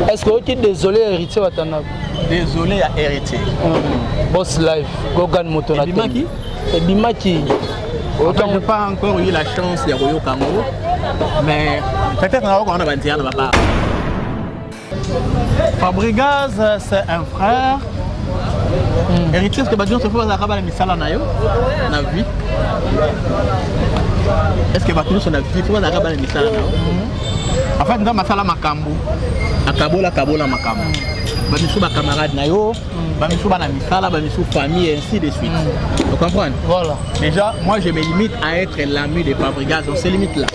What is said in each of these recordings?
Est-ce que tu es désolé héritier Watanabe? Désolé à héritier. Boss Life, Gogan Motonate. Bimaki? Et Bimaki. Autant je n'ai pas encore eu la chance de Royo Kango, mais peut-être qu'on a bâti un papa. Fabregas, c'est un frère. Héritier, est-ce que Badion se fait à la misala na yo? Na vie. Est-ce que Badion se fait à la misala na yo? En fait, dans ma salle makambo, akabola makambo. Bamisou ba camarade na yo, bamisou ba na misala, bamisou famille et ainsi de suite. Vous comprenez? Voilà. Déjà, moi je me limite à être l'ami de Fabregas, on se limite là.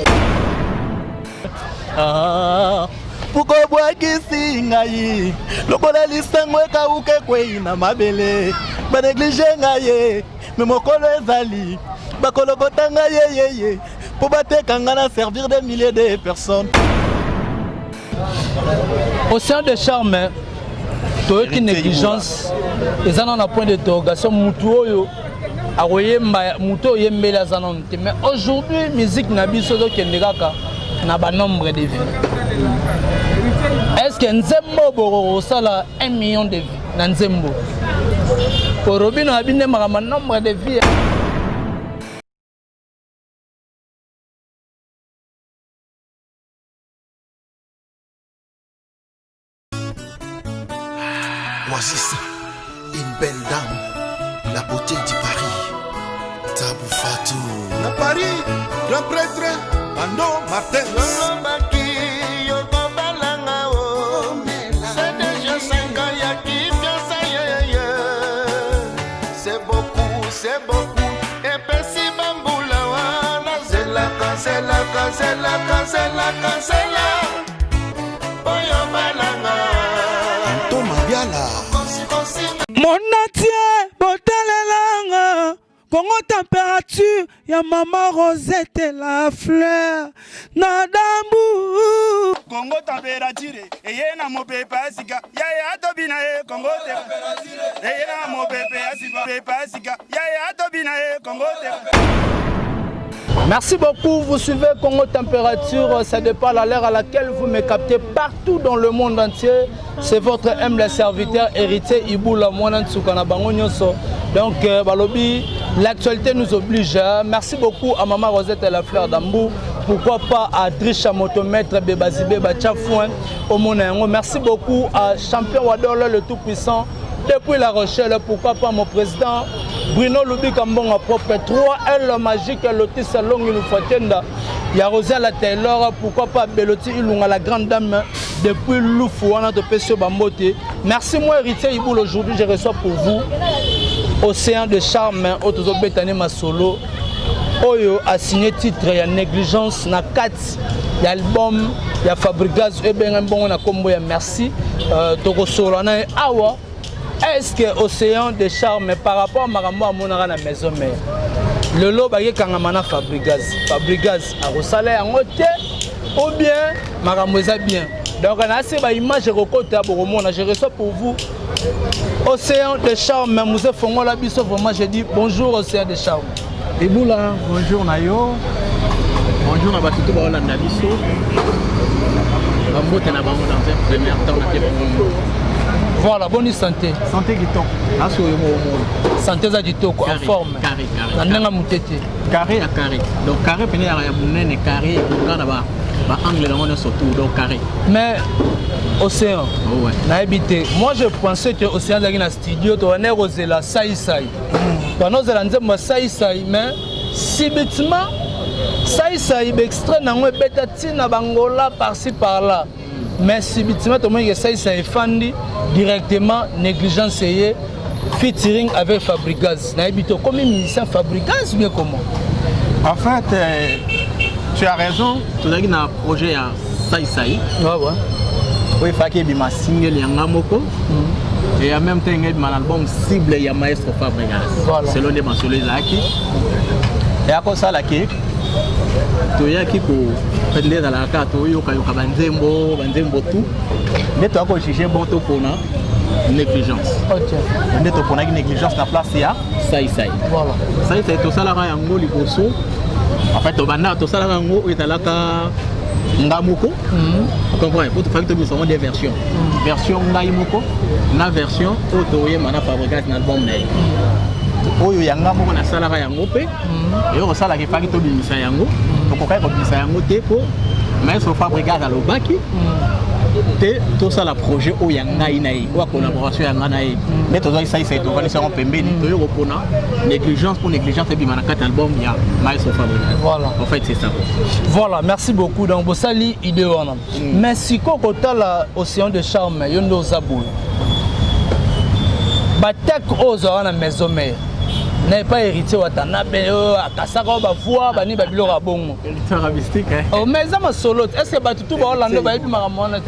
Pourquoi boire qui ngai? Lokola lisango ekauke kwei na mabele. Ba négliger ngai, mais mokolo ezali. Ba kolokota ngai ye. Pour battre kangana servir des milliers de personnes. Océan de charme, tu as une négligence. Ils en ont un point d'interrogation. Moutou yembela zanon. Mais aujourd'hui, musique nabiso do kendekaka na ba nombre de vies. Est-ce que Nzembo boro sala 1 million de vies na Nzembo? Pour Robino abine ma nombre de vies. Oasis, une belle dame, la beauté du Paris, Tabou Fatou. La Paris, grand prêtre, Ando Martin. C'est beaucoup, et Pessi Bamboula, c'est la Monatie, botalelanga, Congo température, ya maman Rosette la fleur, Nadambu. Congo température, et yena mo pepe asika, ya tobina Congo température, et yena mo pepe asika, ya tobina Congo température. Merci beaucoup, vous suivez Congo Température, ça dépend de l'heure à laquelle vous me captez partout dans le monde entier. C'est votre humble serviteur héritier Iboula Mouanansukana Bangonyoso. Donc, Balobi, l'actualité nous oblige. Merci beaucoup à Maman Rosette et la fleur d'Ambou. Pourquoi pas à Drisha Motomètre, Bébazibé, Bachafouin, au Monayango. Merci beaucoup à Champion Wadole, le tout-puissant. Depuis La Rochelle, pourquoi pas mon président Bruno Loubi Kambonga propre 3L magique Lotis Salong Ilufatienda. Il y a Rosella Taylor, pourquoi pas Beloti Ilunga la grande dame depuis Loufou, on a de Pessio Bambote. Merci moi héritier Iboul, aujourd'hui je reçois pour vous Océan de charme, Otozo Betane Masolo. Oyo a signé titre, il y a négligence, na 4, il y a album, il y a Fabregas, et bien bon on a combo, merci. Toko Solana et Awa. Est-ce que Océan de charme par rapport à Marambo à Monara la maison mère le lot baye kangamana Fabregas a Rosalé en hôtel ou bien Marambo est bien. Donc on a assez d'image recote à Boromona, je reçois pour vous Océan de charme, Mousse Fongo la biso vraiment je dis bonjour Océan de charme. Eboula, bonjour Nayo. Bonjour à Batuto Baolanda biso. Bambote na bango dans un premier temps na Kébé. Voilà, bonne santé. Santé Kitoko. Santé za Kitoko en forme. Carré. Nanga mutete. Carré à carré. Donc carré pene ya munene carré pour ba angle na ngone surtout donc carré. Mais Océan. Oh ouais. Na habité. Moi je pensais que Océan dans un studio to on est rosé la sai. Pendant que l'anzemba sai mais subitement sai extrait na ngwe betati na bangola par-ci par-là. Mais subitement tout le monde essaye ça effandi directement négligence featuring avec Fabregas. Naibito comme musicien Fabregas ou bien comment? En fait, tu as raison. Tu as un projet à Saïsaï. Ouais. Oui, il faut qu'il y ait un single Yangamoko. Et en même temps, il y a un album cible de Maestro Fabregas. Voilà. Selon les mentionnées là. Et à cause de ça, tu as qui pendant dans la carte, tu as banzembo tout. Mais tu as cherché bon to pour négligence. OK. Mais tu as négligence la place ya Saïsaï. Voilà. Saïsaï to sala ra yango liboso. En fait, to banda to sala yango etalaka ngamoko. Vous comprenez? Pour te faire des versions. Version Naimoko, la version Otoye Mana Fabregas dans l'album. Oyo yanga moko na sala ka yango pe et on sala ke faki to bimisa yango to ko ka ko bimisa yango te ko mais so Fabregas à l'obaki te to sala projet o yanga inayi ou collaboration yanga nayi mais to zo ça c'est to vali ça on pembeni to yo pona négligence pour négligence et bimana kat album ya Maestro Fabregas. Voilà, en fait c'est ça. Voilà, merci beaucoup. Donc bosali idée wana mais si ko kotala Océan de Charme yondo zabou batek ozo na maison mère n'est pas héritier Watanabe à Kasaka ba voix bani babilo ka bongo héritier mystique hein. Oh mais ça ma solo est-ce que ba tout ba Orlando ba ebi makamona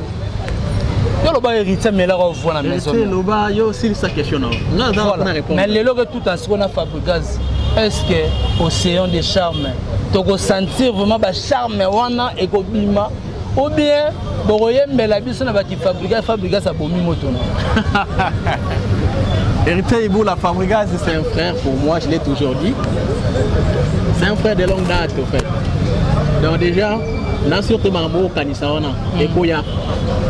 yo lo ba héritier mais là on voit la maison héritier lo ba yo aussi sa question là on a répondu mais le logo tout en ce qu'on a Fabregas est-ce que Océan de Charme to ko sentir vraiment ba charme wana et ko bima ou bien boroye mbela biso na ba ki Fabregas a bomi moto Héritier Iboula Fabregas, c'est un frère pour moi, je l'ai toujours dit. C'est un frère de longue date, en fait. Donc déjà, là surtout Mambo Kanisawana, et Koya,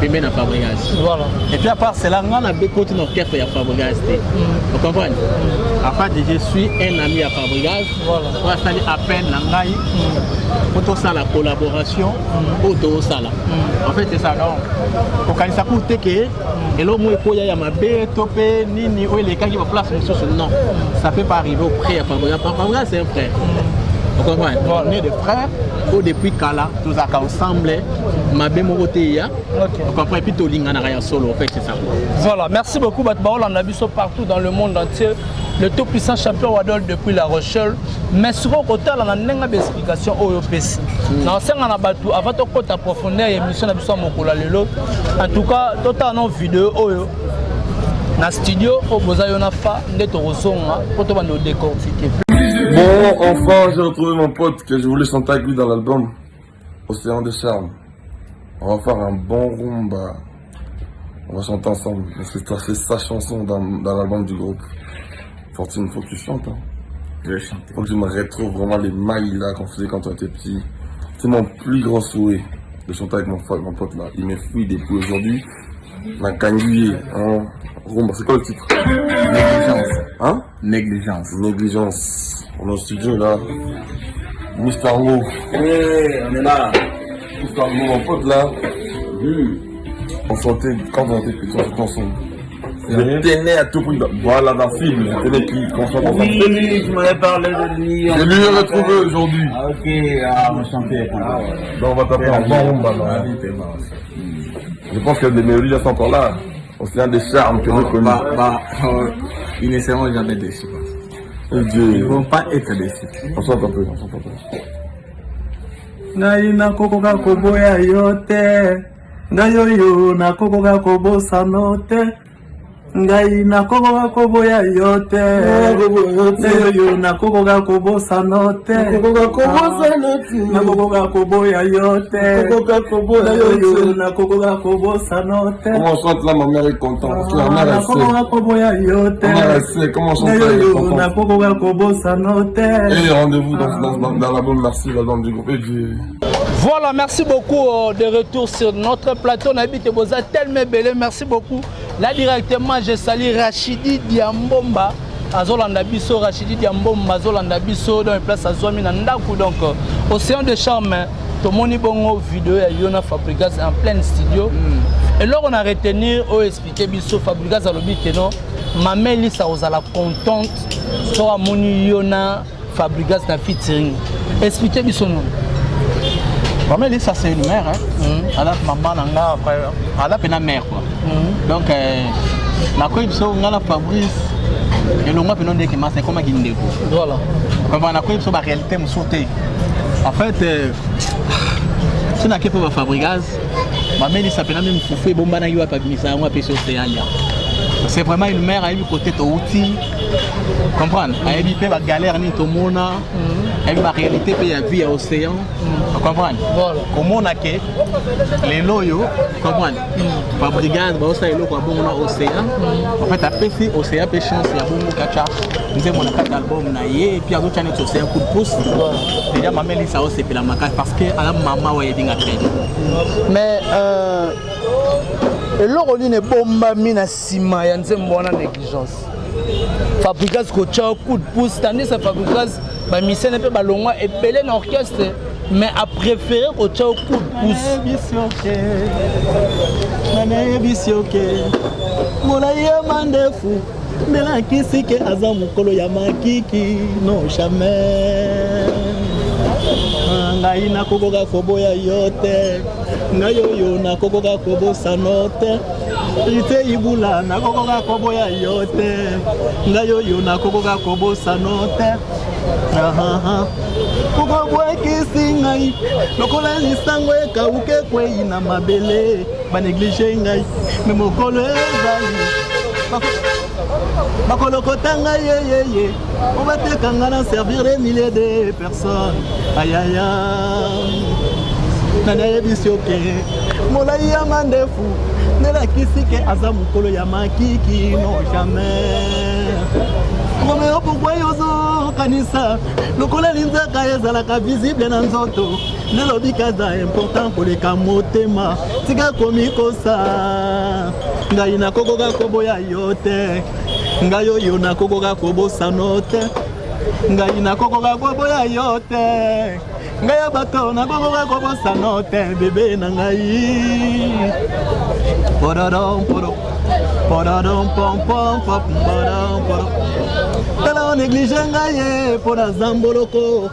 Pimé na Fabregas. Voilà. Et puis à part cela, on a beaucoup de orchestre à Fabregas. Vous comprenez? En fait, je suis un ami à Fabregas. Voilà. On va saluer à peine Nangaï. Pour tout ça, la collaboration, pour tout ça. En fait, c'est ça. Donc, au Kanisa Kouteke, et l'homme il y a ma bête, topé, nini, ou les cas qui vont placer non, ça peut pas arriver au près à Fabregas. Fabregas c'est un frère. Vous comprenez? On est des frères, ou depuis Kala, tous ensemble, ma bête morotéia. Vous comprenez? Puis tout l'ingana rien solo, en fait c'est ça. Voilà, merci beaucoup. Batbaol en abisso partout dans le monde entier. Le tout puissant champion Wadol depuis La Rochelle. Mais sur le côté, on a une explication au OPC. Dans ce cas, avant de côté approfondir l'émission, en tout cas, tout en vidéo dans le studio, au Bozayonafa, pour te décortiquer. Bon, enfin, j'ai retrouvé mon pote que je voulais chanter avec lui dans l'album Océan de Charme. On va faire un bon rumba. On va chanter ensemble. C'est sa chanson dans l'album du groupe. Fortune, faut que tu chantes. Hein. Je vais chanter. Faut que je me retrouve vraiment les mailles là qu'on faisait quand on était petit. C'est mon plus grand souhait de chanter avec mon pote là. Il me fouille depuis aujourd'hui. Ma canguille, hein. Rumba, c'est quoi le titre? Négligence. Hein? Négligence. Négligence. On est au studio là. Mister Mo. Hey, on est là. Mister Mo, mon pote là. On chantait, quand on était petit, on chantait ensemble. Je tenais à tout prix. Voilà, dans le film, je tenais qu'on chante ensemble. Oui, tu m'avais parlé de lui. Je lui ai retrouvé aujourd'hui. Ah, ok, on chantait. Donc on va taper un bon rumba là. Je pense que les mélodies sont encore là. Océan des charmes que nous connaissons. Ils ne seront jamais déçus. Ils ne vont pas être déçus. On chante un peu, on chante un peu. Naina koko ga koboya yote. Ngayoyo na koko ga kobo sanote. Ngai na koko ga koboya yote. Ngayoyo na koko ga kobo sanote. Koko ga kobo sanote. Na koko ga koboya yote. Koko ga koboya yote. Na koko ga kobo sanote. Comment on chante là, ma mère est contente. Parce que la mère elle sait. Koko ga koboya yote. Ma mère elle sait comment on chante là, elle est contente. Na koko ga kobo sanote. Et rendez-vous dans l'album Merci, l'album du groupe. Voilà, merci beaucoup de retour sur notre plateau. On habite Boza tellement belé, merci beaucoup. Là directement, je salue Rachidi Diambomba. Azolanda Bisso, Rachidi Diambomba, Azolanda Bisso dans une place à Zoami Nandaku. Donc, Océan de Charme, tout le monde bongo vidéo à Yona Fabregas en plein studio. Et là, on a retenu au expliquer Bisso Fabregas à l'objet que non, ma mère Lisa aux la contente sur Amoni Yona Fabregas na featuring. Expliquez Bisso non. Maman Lisa c'est une mère, hein. Elle a maman nanga après, elle a une mère quoi. Donc na quoi il faut ngala Fabrice et le moi penon de qui c'est comme qui ndeko. Voilà. Comme on a quoi il faut la réalité me sauter. En fait si na kepo ba Fabregas, maman Lisa penon même foufé bomba na yo pa misa moi pèse océan. C'est vraiment une mère à lui côté to outil. Comprendre? Elle vit pas la galère ni to mona. Elle la réalité paye la vie à océan. Comprendre. Voilà. Comment on a que les loyaux, comprendre. Par brigade, bah ça est là quoi bon on a océan. En fait après si océan peut chance il y a bon kacha. Nous avons un album na yé et puis à d'autres channels c'est un coup de pouce. Déjà ma mère ça c'est la macaque parce que à la maman ouais dinga très. Mais et l'oroli ne bomba mina sima ya nzembo na négligence. Fabrikas ko tcha coup de pouce tandis que Fabrikas ba mission ne peut ba longwa et belé dans orchestre mais a préféré ko tcha coup de pouce. Molaya mandefu Mela kisi ke aza mukolo ya makiki non jamais. Ngai na kokoka koboya yote ngai yo na kokoka kobosa note ite ibula na kokoka koboya yote ngai yo na kokoka kobosa note koko bwekisi ngai lokola lisango ekauke kwei na mabele baneglige ngai me mokolo ezali bakolokota ngai yeyeye obatekanga na servir des milliers de personnes ayaya nanayebisi oke molai ya mandefu nelakisi ke aza mokolo ya makiki non jamais romeo pourkui ozokanisa lokola linzaka ezalaka visible na nzoto nelobi kaza important koleka motema tika komikosa ngai nakokoka koboya yo te ngai oyo nakokoka kobosano te ngai nakokoka koboya yo te ngai ya bato nakokoka kobosano te bebe na ngai pododom podo pododom pom pom pom pododom podo tala onéglige ngai po na zamboloko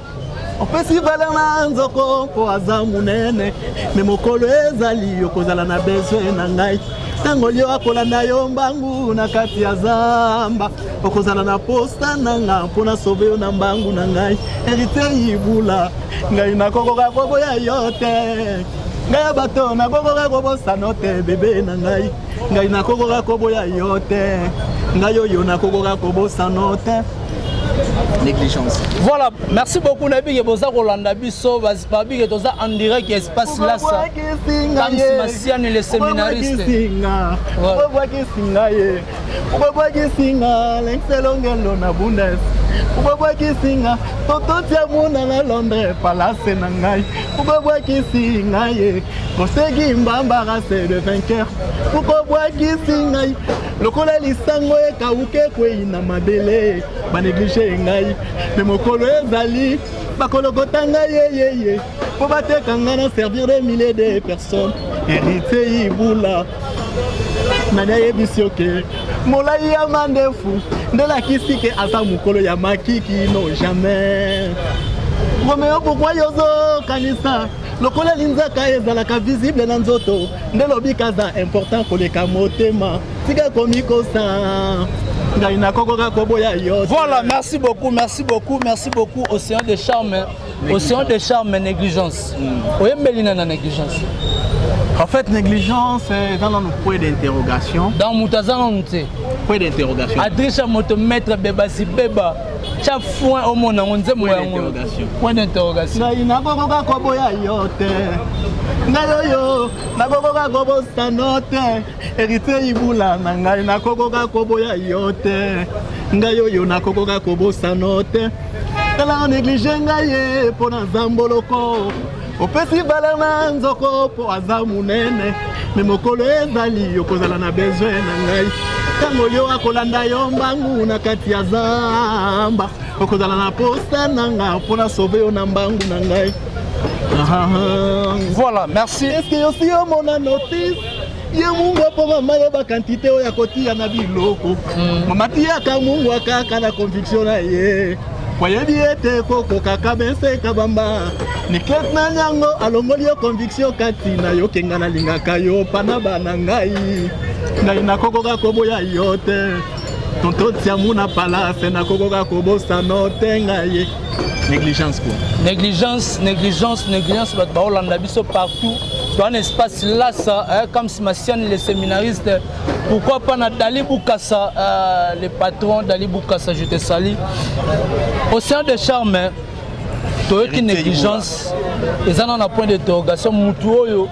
opesi valeur na nzoko po aza munene me mokolo ezali okozala na besoin na ngai tango lio akolanda yo mbangu na kati ya zamba okozala na posta nanga mpona sauve yo na mbangu na ngai hérité ibula ngai nakokoka koboya yo te ngai ya bato nakokoka kobosano te bebe na ngai nakokoka koboya yo te ngai oyo nakokoka kobosano te. Négligence. Voilà, merci beaucoup Nabi Boza Rolanda Bisso, Babi et Toza en direct qui espace là ça. Comme si Massiane les séminaristes. Lokola lisango ekauke kwei na mabele baneglige ngai me mokolo ezali bakolokota ngai yeyeye po batekanga na servir des milliers de personnes hérité ibula nanayebisi oke molai ya mandefu ndelakisi ke aza mokolo ya makiki non jamais romeo pourkui ozokanisa lokola linzaka ezalaka visible na nzoto ndelobi kaza important koleka motema tika komikosa ngai nakokoka koboya yo. Voilà, merci beaucoup Océan de charme. Océan de charme négligence. Oyembelina na négligence. En fait négligence est dans nos points d'interrogation. Dans Moutazan nté. Point d'interrogation. Adressa moto maître beba si beba. Cha foin au monde on nzembo ya d'interrogation. Point d'interrogation. Ngai nakokoka koboya yo te. Ngai yo nakokoka kobosano te. Hérité ibula na ngai nakokoka koboya yo te. Ngai yo nakokoka kobosano te. Tala néglige ngai po na zamboloko. Opesi valeur na nzoko po aza munene me mokolo ezali okozala na besoin na ngai tango lio akolanda yo mbangu na kati ya zamba okozala na posta nanga mpona sauve yo na mbangu na ngai. Voilà, merci. Est-ce que aussi omona notice ye mungu po mama yo bakantite oyo akotia na biloko mama tiaka mungu akaka na conviction na ye wayebi ete kokoka kabese kabamba niklet na nyango alongoli yo conviction kati na yo kenga na lingaka yo pana bana ngai nakokoka koboya yo te tonto tia muna palace nakokoka kobosa no te ngai. Négligence quoi. Négligence bat baolanda biso partout. Dans un espace là ça comme si Massiane les séminaristes, pourquoi pas na Dali Boukassa le patron Dali Boukassa, je te salue. Océan de charme toyoki négligence eza na point d'interrogation mutu oyo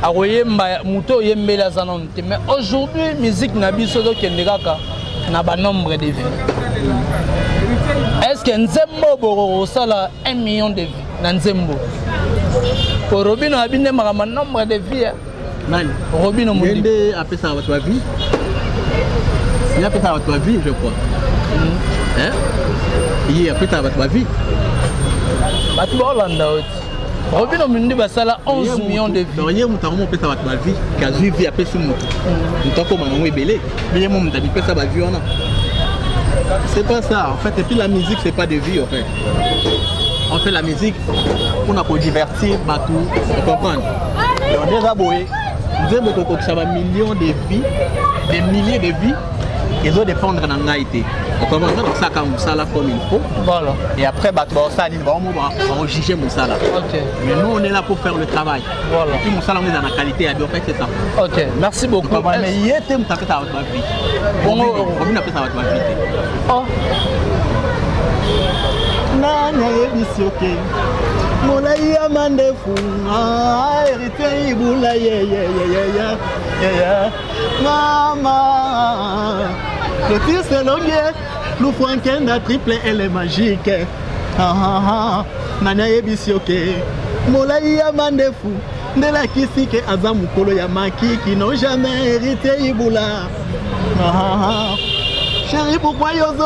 akoyemba mutu oyo yembeli aza nano te mais aujourd'hui musique na biso ezokende kaka na banombre de vie. Est-ce que nzembo bokosala 1 million de vie na nzembo po Robino abinde makama nombre de vie nani Robino Mundende apesa bato ba vie il apesa bato ba vie je crois hein il apesa bato ba vie bato ba Hollanda oti Robino Mundende basala 11 millions de vie rien mutu mo pesa bato ba vie kazu vie apesi mutu mutu ko mango ebele bien mo mutu pesa ba vie ona. C'est pas ça en fait, et puis la musique c'est pas de vie en fait. On fait la musique pour divertir Batou, vous comprenez? On est raboué, nous avons beaucoup ça va millions de vies, des milliers de vies, ils ont dépendre dans l'haïté. Vous comprenez? Donc ça comme ça là comme il faut. Voilà. Et après Batou ça dit bon on va juger Moussala. OK. Mais nous on est là pour faire le travail. Voilà. Et puis Moussala on est dans la qualité, en fait c'est ça. OK. Merci beaucoup. Mais il était me taper ça votre vie. Bon, on a fait ça votre vie. Oh. Nanya ebisoke Molai amandefu hérité ibula ya Mama le tir c'est longue le Frankenda triple elle est magique Nanya ebisoke Molai amandefu Ndela kisike azamu kolo ya maki qui n'ont jamais hérité ibula Chérie, pourquoi yozo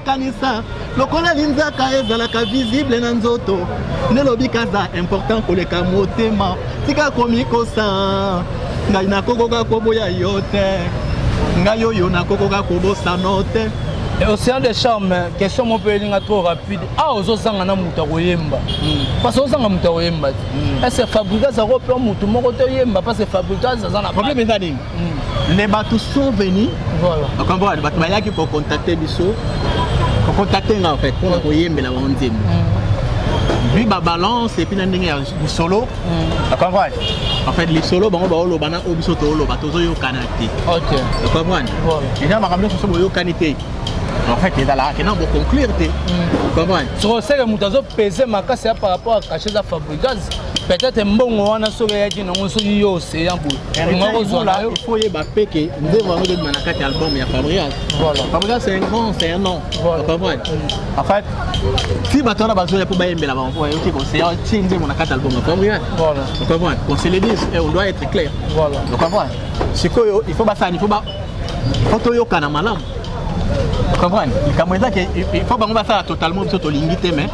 kanisa lokola linzaka ezalaka visible na nzoto nelobi kaza important koleka motema tika komikosa ngai nakokoka koboya yo te ngai oyo nakokoka kobosa no te. Océan de charme, question mon peu trop rapide. Ah, ozozanga na muta koyemba. Parce que ozanga muta koyemba. Est-ce que Fabrica ça reprend mutu moko te yemba parce que Fabrica ça na problème ezali. Les bateaux sont venus. Voilà. Donc on voit les bateaux qui pour contacter biso. Pour contacter en fait pour koyemba la onzième. Vu ba balance et puis na ndenge ya solo. Donc on voit. En fait les solos bango ba olo bana obiso to olo bato zo yo kanate. OK. Donc on voit. Voilà. Déjà ma ramène sur yo kanate. En fait, il est là, il faut conclure. Comment? Sur le sel, nous avons pesé ma casse par rapport à cacher la Fabricaz. Peut-être un bon moment, on a sauvé un peu de océan. Il faut y avoir que nous devons avoir un album et Fabricaz. Voilà. Fabricaz, c'est un grand, c'est un nom. Voilà. En fait, si maintenant on a besoin pour bailler là-bas, on peut dire que c'est un team de mon album à Fabricaz. Voilà. Vous comprenez? On se le dit et on doit être clair. Voilà. Vous comprenez? C'est qu'il faut pas ça, il faut pas. Il faut que tu aies un malam. Vous comprenez? Il faut que ça totalement sur ton limite, mais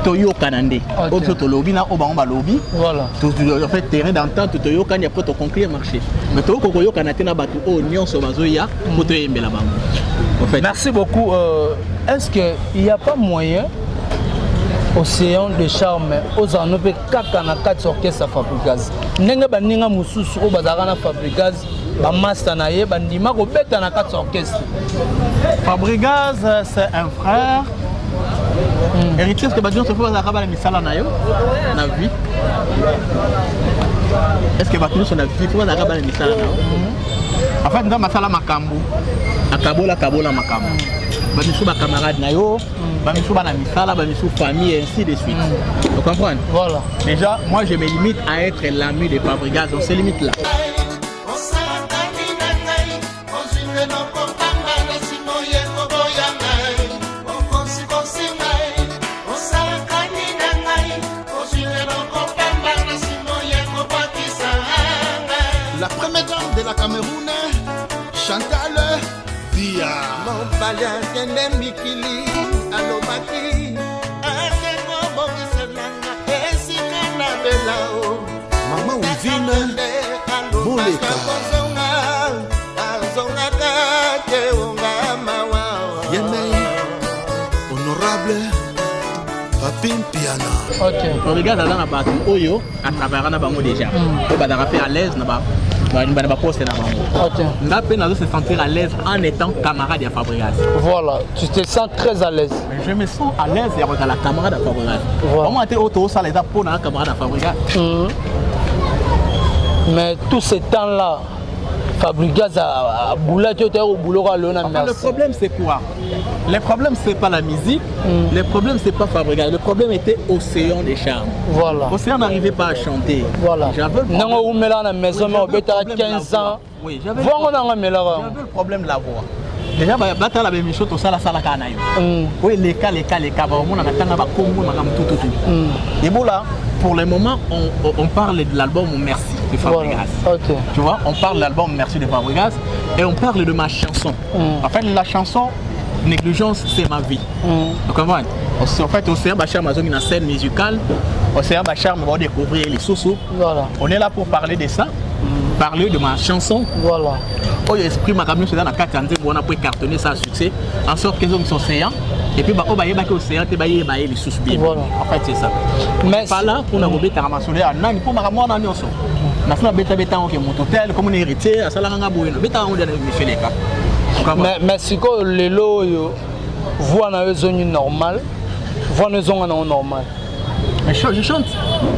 Toyo Kanande. Au to lobby, na Obama lobby. Voilà. En fait, terrain d'entente, Toyo Kan, il y a pas de conclure marché. Mais Toyo Kanate na batu oignon sur Bazoya, pour te aimer là-bas. Merci beaucoup. Est-ce qu'il n'y a pas moyen, Océan de charme, aux anopes, kakana 4 orchestres à Fabricaz? Nenga baninga mususu au bazarana Fabricaz. Master naye bandima ko beta na 4 orchestres. Fabricaz c'est un frère. Héritier que Badion se fait à la misala na yo na vie. Est-ce que Badion son a vie faut à la misala na yo? En fait dans masala makambu. Akabola makambu. Bamisu ba camarade na yo, bamisu ba na misala, bamisu famille et ainsi de suite. Vous comprenez? Voilà. Déjà moi je me limite à être l'ami de Fabricaz, on se limite là. La première dame de la Cameroun, Chantal Dia. Mon palais de Mikili, Alomaki, Akeko Bokiselanga, Esikana Belao. Maman Ouvine, Bouleka. Honorable Papin Piana. Ok. On regarde dans la bataille Oyo, à travers la bango déjà. On va faire à l'aise là-bas. On va poster là-bas. Ok. On a peine à se sentir à l'aise en étant camarade à Fabricaz. Voilà. Tu te sens très à l'aise. Je me sens à l'aise avec la camarade à Fabricaz. Comment tu es auto ça les pour la camarade à Fabricaz? Mais tous ces temps-là, Fabregas a boulot au boulot à l'on a Enfin, le problème c'est quoi? Le problème c'est pas la musique, le problème c'est pas Fabregas, le problème était Océan des Charmes. Voilà. Océan n'arrivait pas à chanter. Voilà. J'avais le non on met là la maison mais on peut à 15 ans. Oui, j'avais le problème de la voix. Déjà bata la même chose tout ça la sala kana yo. Oui, les cas ba on a tanga ba kombo na tout. Et bon là, pour le moment on parle de l'album Merci de Fabregas. Voilà. OK. Tu vois, on parle de l'album Merci de Fabregas et on parle de ma chanson. En fait, la chanson Négligence, c'est ma vie. Donc, comment? En fait, Océan Bachar Mazon une scène musicale. Océan Bachar va découvrir les sous-sous. Voilà. On est là pour parler de ça, parler de ma chanson. Voilà. Oh, l'esprit m'a ramené dans la carte on a pu cartonner ça à succès. En sorte qu'ils ont son océan. Et puis, on va y aller océan, et puis les sous-sous. Voilà. En fait, c'est ça. Mais pas là pour nous remettre à ramasser à nan pour m'amener en annonce. Maintenant, bêta on est mon hôtel, comme on est héritier, à Salanga Bouino. Bêta on est Michel Eka. Mais si les lots voient dans une zone normale, voient dans une zone normale. Mais je chante.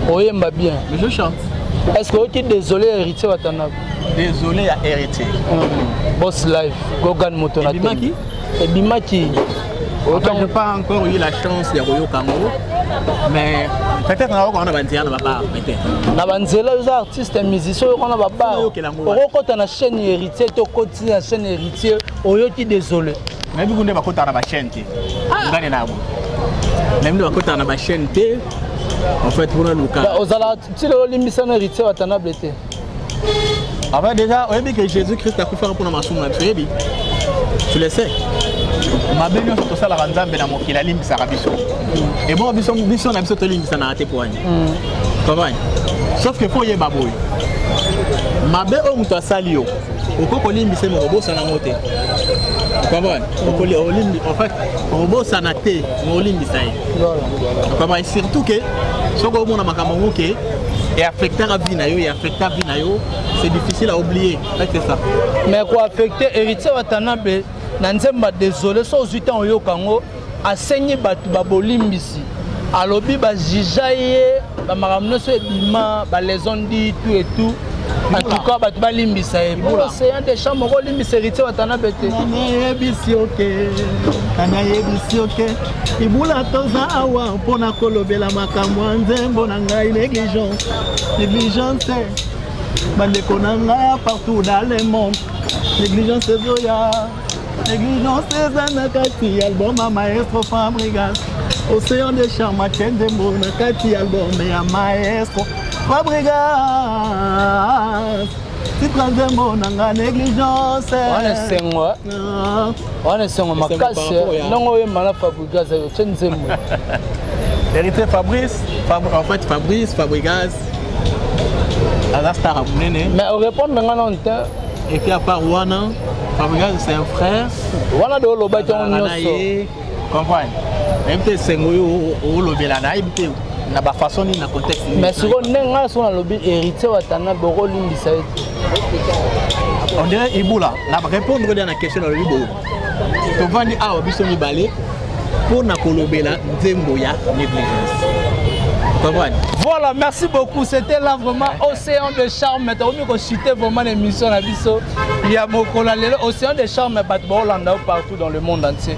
Oui, bien. Mais je chante. Est-ce que vous êtes désolé héritier Watanabe? Désolé à héritier. Boss live, Gogan Motonate. Et Bimaki. Autant je n'ai pas encore eu la chance de Royo Kango, mais peut-être qu'on a bandier na baba peut-être. Na banzela les artistes et musiciens on a baba. Quand on a chaîne héritier, to continue la chaîne héritier, oyo ti désolé. Mais vous ne pas côté na ba chaîne té. Ngane na bo. Même de côté na ba chaîne té. En fait pour nous Lucas. Ozala ti le limisa na héritier Watanabe té. Avant déjà, on dit que Jésus-Christ a fait pour ma somme tu tu le sais. Ma belle tout ça la ranzambe na mokila limbisa rabiso. Et bon biso na biso to limbisa na ate poani. Comment? Sauf que faut y baboy. Ma belle on to salio. Oko limbisa mo robo sana moté. Comment? Oko limbi en fait robo sana té mo limbisa. Comment surtout que soko mo na makambo ngoke et affecter la vie na yo et affecter la vie na yo, c'est difficile à oublier. C'est ça. Mais quoi affecter héritier Watanabe? Nanzemba désolé so zuita oyo kango asenyi batu babolimbisi alobi ba jijaye ba maramno so ebima ba lesondi tout et tout en tout cas batu balimbisa e pour l'océan des champs moko limbisa héritier Watanabe te yebisi oke ibula toza awa mpona kolobela makambo nzembo na ngai négligence bandeko na ngai partout dans le monde négligence zoya Négligence c'est un kati album à Maestro Fabregas. Océan des Charmes à Tendembo, kati album à Maestro Fabregas. Tu prends un mot dans négligence. On est sur ma casse. Non, on est malade Fabregas. Héritier Fabrice, en fait Fabregas. Alastar Abounene. Mais on répond maintenant. Et puis à part Wana, Fabregas c'est un frère. Wana de l'obétion nyoso. Comprends? Même si c'est au lobela na ibité na ba façon ni na contexte. Mais si on nenga son lobby héritier Watanabe limbisa ete. On dirait Iboula. La répondre à la question de Iboula. Tu vas dire ah biso mi balé pour na kolobela nzembo ya négligence. Voilà, merci beaucoup. C'était là vraiment Océan de Charme. On a cité vraiment l'émission à Bisso. Il y a Océan de Charme partout dans le monde entier.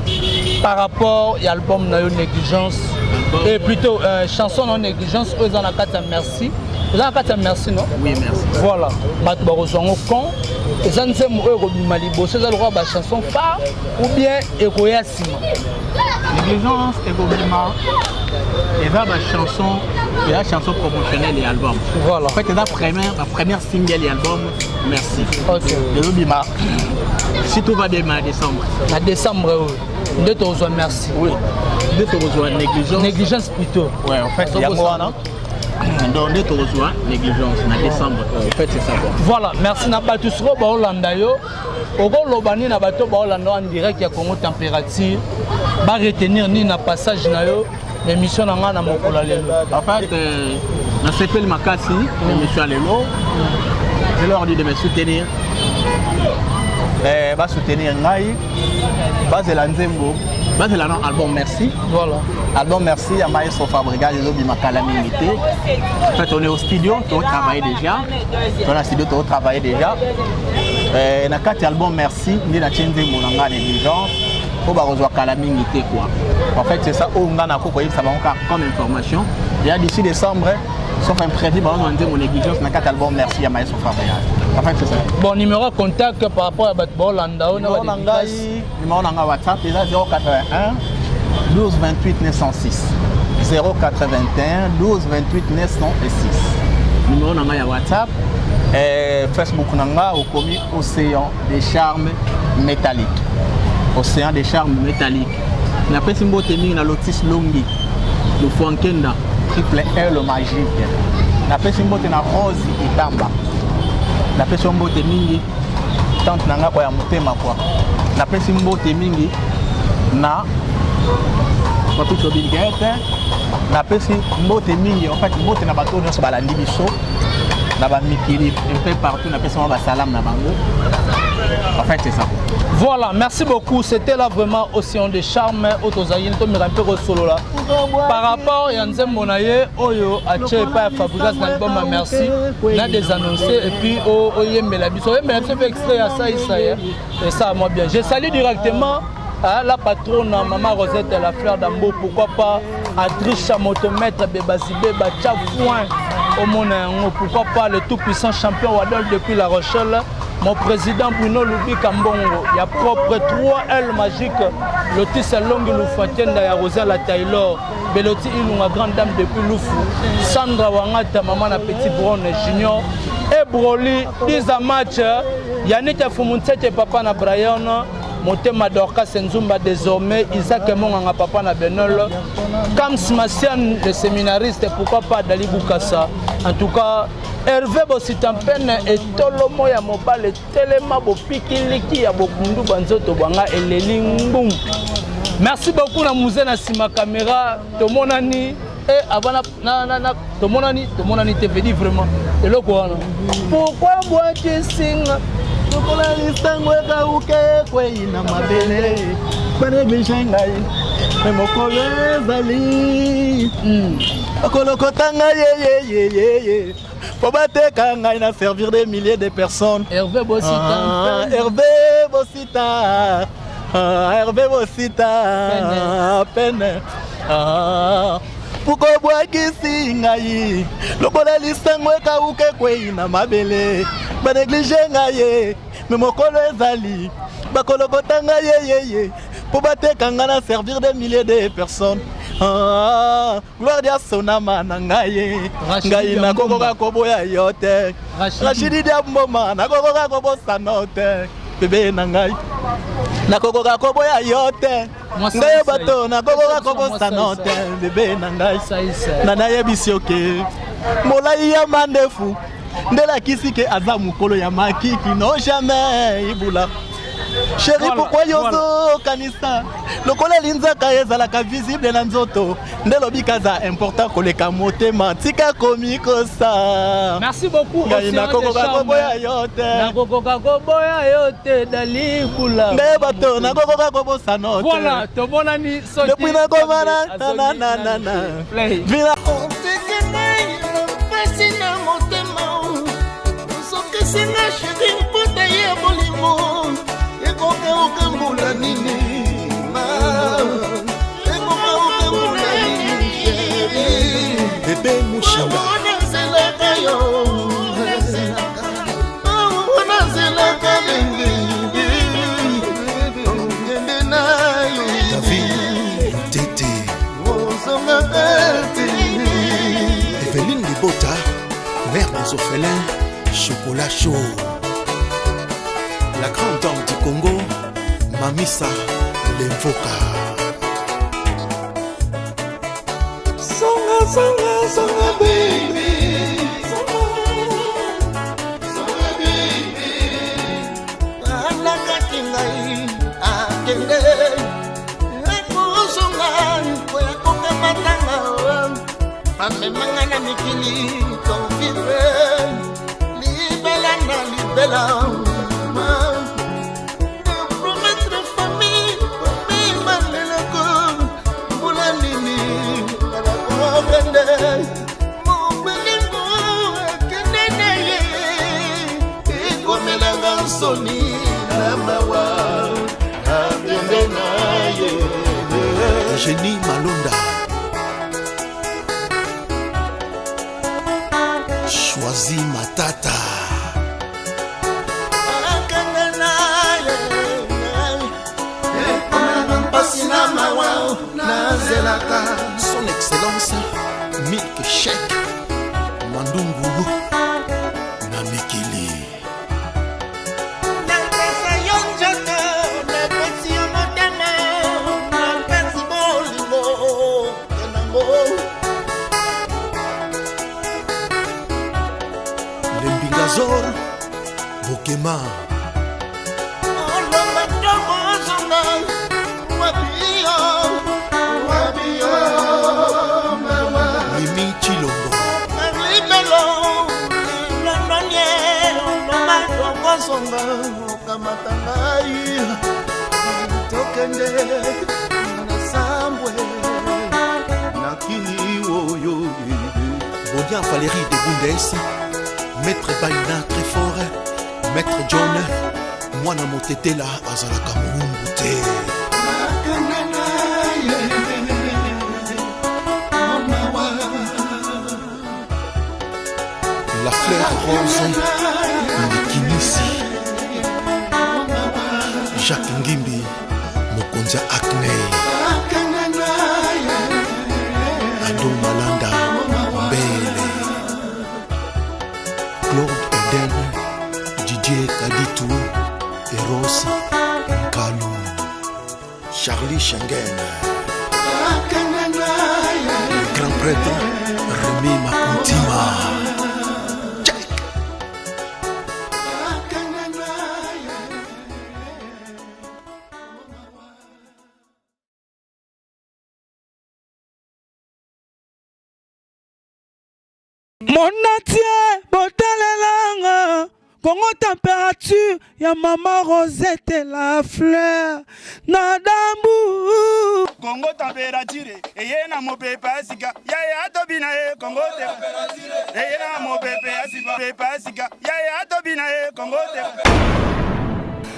Par rapport à l'album Négligence, et plutôt chanson non négligence, eux en a quatre merci. Vous en avez merci, non? Oui, merci. Voilà. Ils sont au con. Ils ont une chanson phare ou bien Ekoyasima. Négligence, Ekobima. Et là, ma chanson, et la chanson promotionnelle et album. Voilà. En fait, c'est la première single et album. Merci. Ok. De l'Obima. Si tout va bien, en décembre. En décembre, oui. De te rejoindre, merci. Oui. De te rejoindre, négligence. Négligence plutôt. Ouais, en fait, il y a moi, non? Donc, de te rejoindre, négligence, en décembre. En fait, c'est ça. Voilà, merci. Nabatusro, Baolanda yo. Ogo lobani na bato Baolanda en direct ya Congo Température. Ba retenir ni na passage na yo. L'émission n'a pas mokolo lelo. En fait, on s'appelle Makassi, l'émission lelo. Je leur dis de me soutenir. Va soutenir Ngai. Base la Nzembo. Base la non album Merci. Voilà. Album Merci à Maestro Fabregas, les autres Makala Mimité. En fait, on est au studio, on travaille déjà. Dans le studio, on travaille déjà. na kati album merci ndi na tienze monanga négligence po ba rejoindre kala mingi te quoi. En fait c'est ça au ngana ko koyebisa bango comme information. Et d'ici décembre sauf imprévu ba on dit mon négligence na kati album merci ya Maestro Fabrial. En fait c'est ça. Bon numéro contact par rapport à Batbolanda on a numéro nanga WhatsApp déjà 081 12 28 906 081 12 28 906. Numéro nanga ya WhatsApp. Facebook nanga au commis Océan des Charmes Métalliques. Océan des Charmes Métalliques. Na pesi mbote mingi na Lotis Longi. Le Fuankenda triple L magique. Na pesi mbote na Rose Itamba. Na pesi mbote mingi tante nanga kwa ya mutema kwa. Na pesi mbote mingi na Papito Bilgete. Na pesi mbote mingi en fait mbote na bato nyonso balandi biso. Na ba mikili un peu partout na pesa ba salam na bango. En fait c'est ça. Voilà, merci beaucoup. C'était là vraiment Océan de Charme autozayin to mirampe ko solo là. Par rapport à Nzembo naye oyo ache pa Fabrice na album merci na des annoncés et puis oyembela biso. Oyembela biso fait extrait à ça et ça moi bien. Je salue directement la patronne maman Rosette la fleur d'Ambo, pourquoi pas Adriche Chamotomètre Bébazibé Bachafouin au monde, pourquoi pas le tout puissant champion Wadol depuis La Rochelle, mon président Bruno Loubi Kambongo, il y a propre 3L magique, Lotis Longue Loufatien d'Aya Rosella Taylor, Beloti Ilunga grande dame depuis Loufou, Sandra Wangata maman la petit Brown Junior, et Broly 10 à match, Yannick Fumuntete papa na Brian, Motema Dorcas Nzumba désormais, Isaac Monganga papa na Benol, Kams Massian le séminariste, pourquoi pas Dali Boukassa. En tout cas, Hervé Bossitampene et Tolomo ya Mobile, Telema Bopikiliki ya Bokundu Banzoto Banga et Lelingbung. Merci beaucoup na musée na sima caméra, Tomonani et avant Tomonani te dit vraiment. Et le quoi pourquoi moi tu signes? Lokola lisango kauke kweina mabele baneglige ngai memokolo ezali akolokota ngai ye po bateka ngai na servir des milliers de personnes. Hervé Bossita Hervé Bossita peine puko bwakisi ngai lokola lisango kauke kweina mabele baneglige ngai memokolo ezali bakolokota ngai po bateka ngai na servir des milliers de personnes. Gloire dia sonama na ngai ngai nakokoka koboya yo te Rachidi dia mboma nakokoka kobosa no te bebe na ngai nakokoka koboya yo te ngai bato nakokoka kobosa no te bebe na ngai nanayebisi oke molai ya mandefu ndela kisike aza mukolo ya makiki no jamais ibula. Chérie, pourquoi yozo kanisa lokola linzaka ezalaka visible na nzoto ndelo bikaza important koleka motema tika komiko sa. Merci beaucoup Océan de Charme nakokoka koboya yote dali kula nde bato nakokoka kobosa note. Voilà tomonani soki depuis nakomana nanana vila fasina motema soki singa chérie mpota ye bolimo ekoka okambula nini ekoka okambula nini chérie bébé Mouchanga onazelaka yo onazelaka bengi okende na yo David Tete ozongaka te Evelyne Libota mère des orphelins chocolat chaud la grande dame du Congo Mamissa Lemfoka songa baby songa baby anakati ngai akende ekosonga koya kokamatanga amemanga na mikili konfibre libela na libela promettre famille mimaleleko mbula nini alakomende mobelingo akende na ye ekomelanga nsoni Génie Malonda. Choisis Matata. Son Excellence Milk Shake Mandungu Namikili. Lembingazor Bokema Mimi Chilombo Bodian Valérie de Bundes, Maître Baina très fort, Maître John, Mwana Motetela Azalaka Mungute. La fleur rose Mikinisi, Jacques Ngimbi Mokonza Acne, Ado Malanda Mbele, Claude Eden, Didier Kaditou, Eros Nkalou, Charlie Schengen, le grand prêtre Rémi Makuntima. Mon atier, botalelanga, Congo température, ya maman Rosette la fleur, nadambu. Congo température, eye na mopepe asika, ya tobina e Congo température, eye na mopepe asika, ya tobina e Congo température.